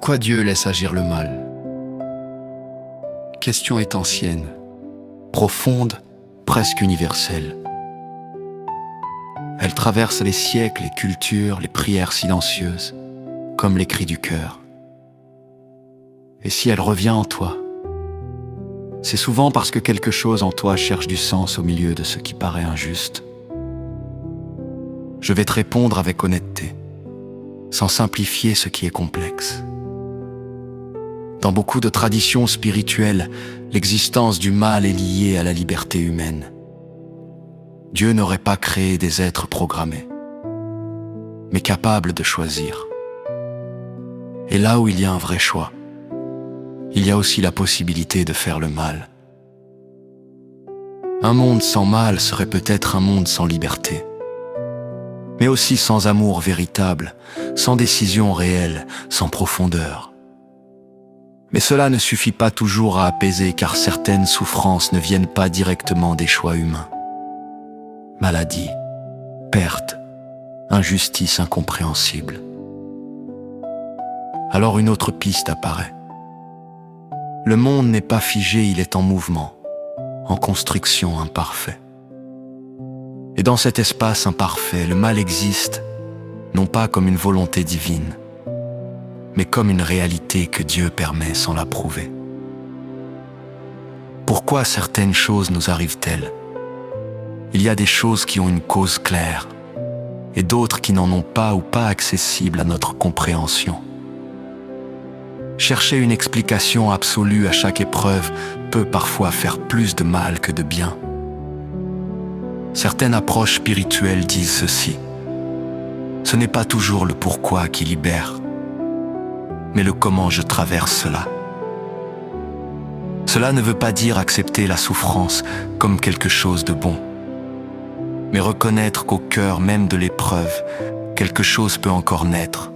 Pourquoi Dieu laisse agir le mal? Question est ancienne, profonde, presque universelle. Elle traverse les siècles, les cultures, les prières silencieuses, comme les cris du cœur. Et si elle revient en toi, c'est souvent parce que quelque chose en toi cherche du sens au milieu de ce qui paraît injuste. Je vais te répondre avec honnêteté, sans simplifier ce qui est complexe. Dans beaucoup de traditions spirituelles, l'existence du mal est liée à la liberté humaine. Dieu n'aurait pas créé des êtres programmés, mais capables de choisir. Et là où il y a un vrai choix, il y a aussi la possibilité de faire le mal. Un monde sans mal serait peut-être un monde sans liberté, mais aussi sans amour véritable, sans décision réelle, sans profondeur. Mais cela ne suffit pas toujours à apaiser, car certaines souffrances ne viennent pas directement des choix humains. Maladie, perte, injustice incompréhensible. Alors une autre piste apparaît. Le monde n'est pas figé, il est en mouvement, en construction imparfait. Et dans cet espace imparfait, le mal existe, non pas comme une volonté divine, mais comme une réalité que Dieu permet sans l'approuver. Pourquoi certaines choses nous arrivent-elles? Il y a des choses qui ont une cause claire, et d'autres qui n'en ont pas ou pas accessibles à notre compréhension. Chercher une explication absolue à chaque épreuve peut parfois faire plus de mal que de bien. Certaines approches spirituelles disent ceci. Ce n'est pas toujours le pourquoi qui libère, mais le comment je traverse cela. Cela ne veut pas dire accepter la souffrance comme quelque chose de bon, mais reconnaître qu'au cœur même de l'épreuve, quelque chose peut encore naître.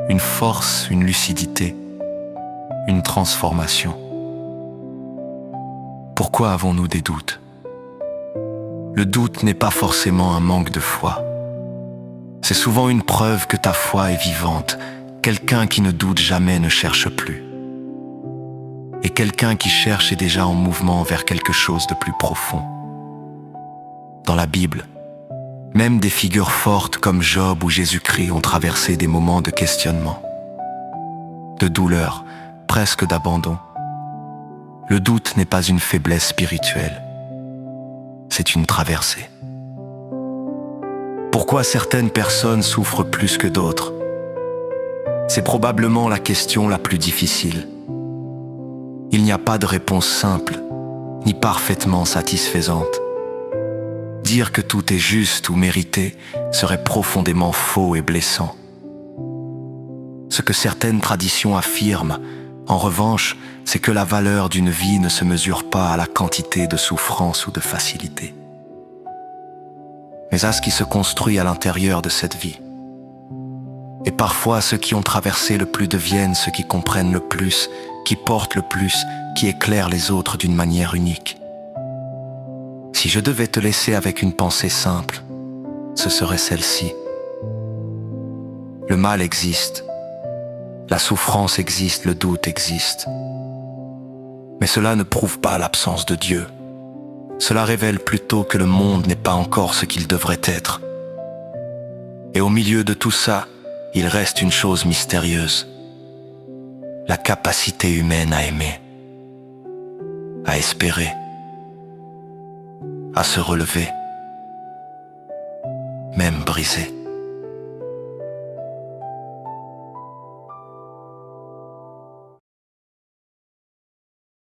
Une force, une lucidité, une transformation. Pourquoi avons-nous des doutes? Le doute n'est pas forcément un manque de foi. C'est souvent une preuve que ta foi est vivante. Quelqu'un qui ne doute jamais ne cherche plus. Et quelqu'un qui cherche est déjà en mouvement vers quelque chose de plus profond. Dans la Bible, même des figures fortes comme Job ou Jésus-Christ ont traversé des moments de questionnement, de douleur, presque d'abandon. Le doute n'est pas une faiblesse spirituelle, c'est une traversée. Pourquoi certaines personnes souffrent plus que d'autres? C'est probablement la question la plus difficile. Il n'y a pas de réponse simple, ni parfaitement satisfaisante. Dire que tout est juste ou mérité serait profondément faux et blessant. Ce que certaines traditions affirment, en revanche, c'est que la valeur d'une vie ne se mesure pas à la quantité de souffrance ou de facilité, mais à ce qui se construit à l'intérieur de cette vie. Et parfois, ceux qui ont traversé le plus deviennent ceux qui comprennent le plus, qui portent le plus, qui éclairent les autres d'une manière unique. Si je devais te laisser avec une pensée simple, ce serait celle-ci. Le mal existe, la souffrance existe, le doute existe. Mais cela ne prouve pas l'absence de Dieu. Cela révèle plutôt que le monde n'est pas encore ce qu'il devrait être. Et au milieu de tout ça, il reste une chose mystérieuse. La capacité humaine à aimer, à espérer, à se relever, même brisé.